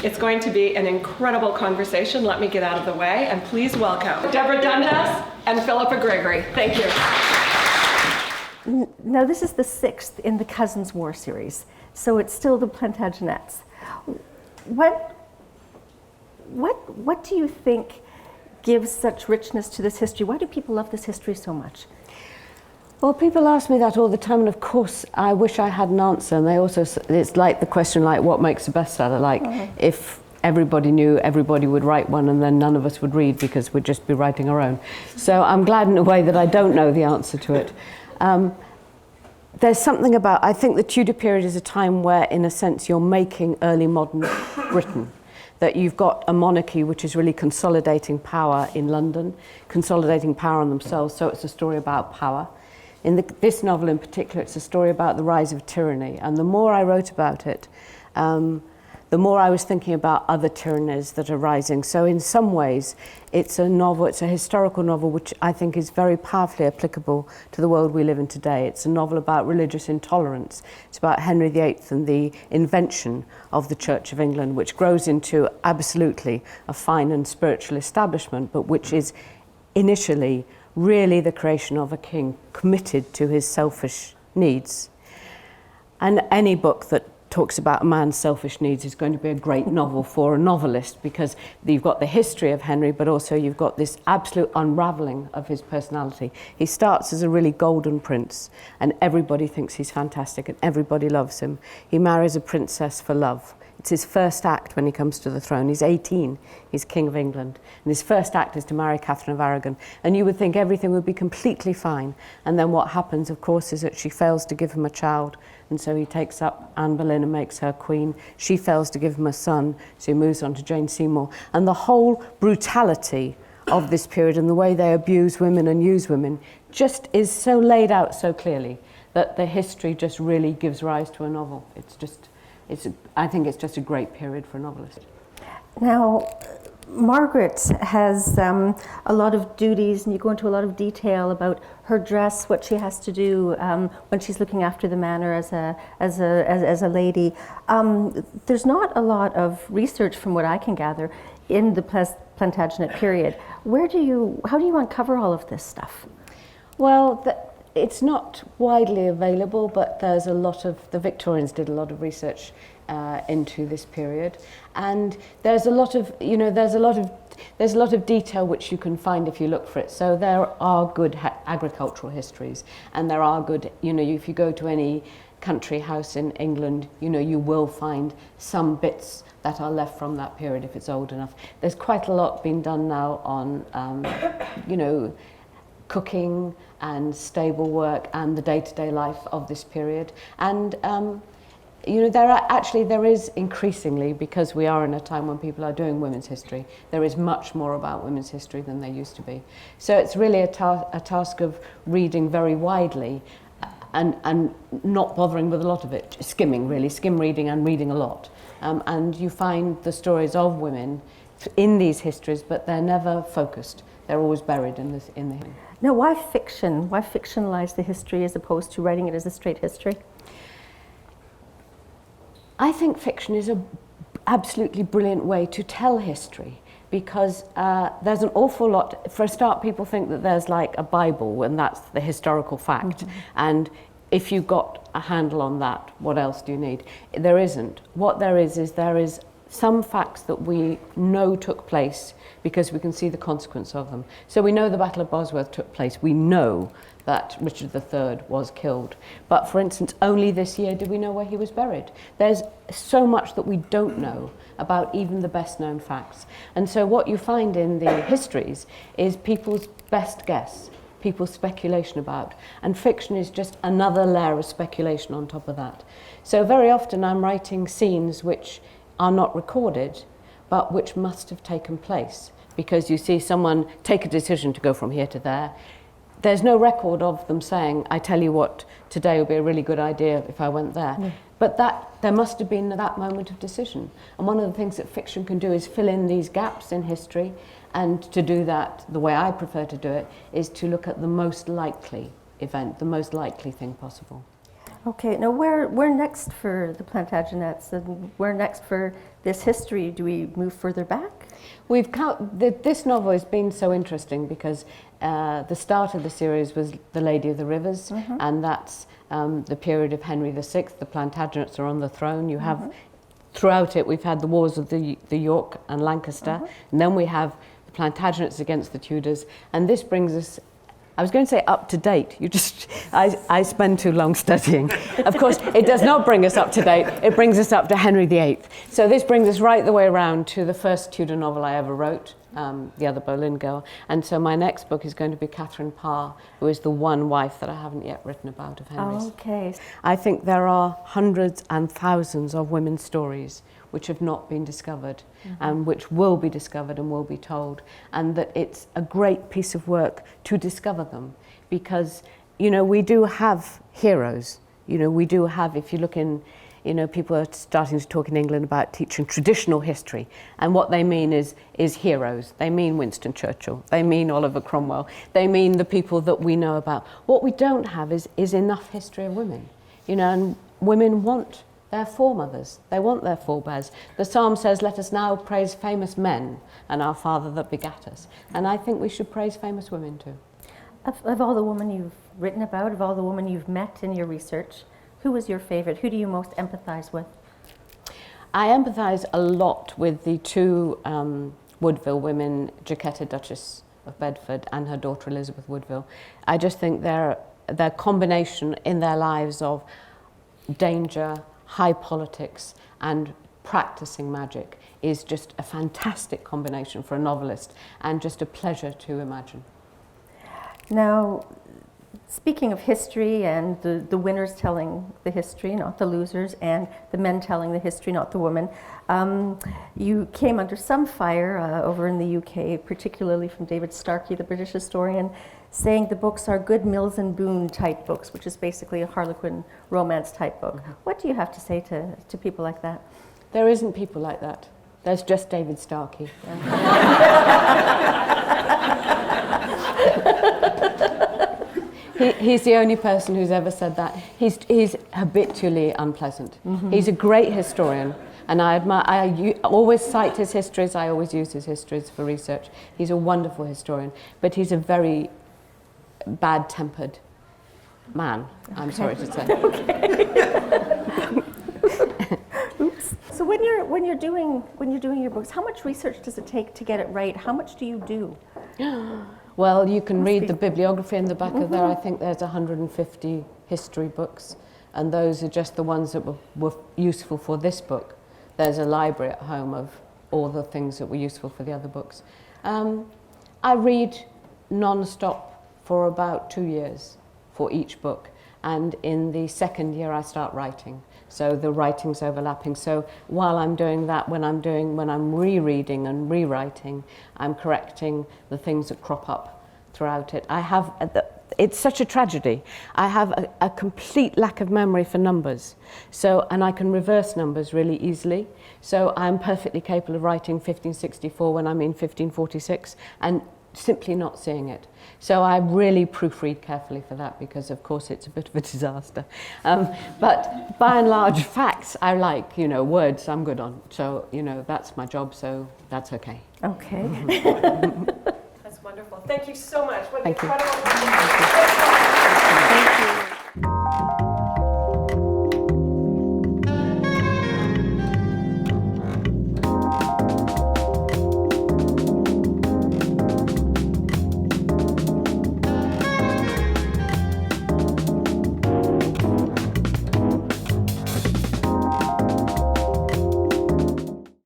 It's going to be an incredible conversation. Let me get out of the way, and please welcome Deborah Dundas and Philippa Gregory. Thank you. Now, this is the 6th in the Cousins War series, so it's still the Plantagenets. What do you think gives such richness to this history? Why do people love this history so much? Well, people ask me that all the time, and of course, I wish I had an answer. And they also, it's like the question, like, what makes a bestseller? Like, if everybody knew, everybody would write one, and then none of us would read because we'd just be writing our own. So I'm glad in a way that I don't know the answer to it. There's something about, I think the Tudor period is a time where, in a sense, you're making early modern Britain. That you've got a monarchy which is really consolidating power in London, consolidating power on themselves, so it's a story about power. In this novel in particular, it's a story about the rise of tyranny, and the more I wrote about it, the more I was thinking about other tyrannies that are rising. So in some ways, it's a novel, it's a historical novel which I think is very powerfully applicable to the world we live in today. It's a novel about religious intolerance. It's about Henry VIII and the invention of the Church of England, which grows into absolutely a fine and spiritual establishment, but which is initially really the creation of a king committed to his selfish needs. And any book that talks about a man's selfish needs is going to be a great novel for a novelist, because you've got the history of Henry, but also you've got this absolute unravelling of his personality. He starts as a really golden prince, and everybody thinks he's fantastic and everybody loves him. He marries a princess for love. It's his first act when he comes to the throne. He's 18, he's King of England, and his first act is to marry Catherine of Aragon. And you would think everything would be completely fine. And then what happens, of course, is that she fails to give him a child, and so he takes up Anne Boleyn and makes her queen. She fails to give him a son, so he moves on to Jane Seymour. And the whole brutality of this period and the way they abuse women and use women just is so laid out so clearly that the history just really gives rise to a novel. I think it's just a great period for a novelist. Now, Margaret has a lot of duties, and you go into a lot of detail about her dress, what she has to do when she's looking after the manor as a lady. There's not a lot of research, from what I can gather, in the Plantagenet period. How do you uncover all of this stuff? Well, it's not widely available, but there's a lot of, the Victorians did a lot of research into this period, and there's a lot of detail which you can find if you look for it. So there are good agricultural histories, and there are good, if you go to any country house in England, you will find some bits that are left from that period if it's old enough. There's quite a lot being done now on, cooking and stable work and the day-to-day life of this period. And there is increasingly, because we are in a time when people are doing women's history, there is much more about women's history than there used to be. So it's really a task of reading very widely and not bothering with a lot of it, skim reading and reading a lot. And you find the stories of women in these histories, but they're never focused. They're always buried in the. Now, why fiction? Why fictionalize the history as opposed to writing it as a straight history? I think fiction is an absolutely brilliant way to tell history, because there's an awful lot. For a start, people think that there's like a Bible and that's the historical fact. Mm-hmm. And if you've got a handle on that, what else do you need? There isn't. What there is some facts that we know took place because we can see the consequence of them. So we know the Battle of Bosworth took place. We know that Richard III was killed. But for instance, only this year did we know where he was buried. There's so much that we don't know about even the best known facts. And so what you find in the histories is people's best guess, people's speculation about. And fiction is just another layer of speculation on top of that. So very often I'm writing scenes which are not recorded, but which must have taken place, because you see someone take a decision to go from here to there. There's no record of them saying, I tell you what, today would be a really good idea if I went there. But there must have been that moment of decision. And one of the things that fiction can do is fill in these gaps in history. And to do that, the way I prefer to do it, is to look at the most likely event, the most likely thing possible. Okay, now where next for the Plantagenets, and where next for this history? Do we move further back? This novel has been so interesting because the start of the series was The Lady of the Rivers, and that's the period of Henry VI. The Plantagenets are on the throne. You have, throughout it, we've had the wars of the York and Lancaster, and then we have the Plantagenets against the Tudors, and this brings us, I was going to say up to date. I spend too long studying. Of course, it does not bring us up to date. It brings us up to Henry VIII. So this brings us right the way around to the first Tudor novel I ever wrote, The Other Boleyn Girl. And so my next book is going to be Catherine Parr, who is the one wife that I haven't yet written about of Henry's. Okay. I think there are hundreds and thousands of women's stories which have not been discovered and which will be discovered and will be told, and that it's a great piece of work to discover them, because we do have heroes. We do have, if you look in, people are starting to talk in England about teaching traditional history, and what they mean is heroes. They mean Winston Churchill, they mean Oliver Cromwell, they mean the people that we know about. What we don't have is enough history of women, and women want their foremothers, they want their forebears. The psalm says, "Let us now praise famous men and our Father that begat us." And I think we should praise famous women too. Of all the women you've written about, of all the women you've met in your research, who was your favorite? Who do you most empathize with? I empathize a lot with the two Woodville women, Jacquetta, Duchess of Bedford, and her daughter Elizabeth Woodville. I just think their combination in their lives of danger, high politics, and practicing magic is just a fantastic combination for a novelist, and just a pleasure to imagine. Now, speaking of history and the winners telling the history, not the losers, and the men telling the history, not the women, you came under some fire over in the UK, particularly from David Starkey, the British historian, saying the books are good Mills and Boon type books, which is basically a Harlequin romance type book. What do you have to say to people like that? There isn't people like that. There's just David Starkey. He's the only person who's ever said that. He's habitually unpleasant. He's a great historian, and I always cite his histories. I always use his histories for research. He's a wonderful historian, but he's a very bad-tempered man, I'm sorry to say. Oops. So when you're doing your books, how much research does it take to get it right? How much do you do? Well, you can read the bibliography in the back of there. I think there's 150 history books, and those are just the ones that were useful for this book. There's a library at home of all the things that were useful for the other books. I read non-stop for about 2 years for each book, and in the second year I start writing. So the writing's overlapping. So while I'm doing that, when I'm rereading and rewriting, I'm correcting the things that crop up throughout it. It's such a tragedy. I have a complete lack of memory for numbers. And I can reverse numbers really easily. So I'm perfectly capable of writing 1564 when I'm in 1546 and simply not seeing it. So I really proofread carefully for that, because of course it's a bit of a disaster. But by and large, facts I like, words I'm good on. So, that's my job, so that's okay. Okay. That's wonderful. Thank you so much. What an Thank you. incredible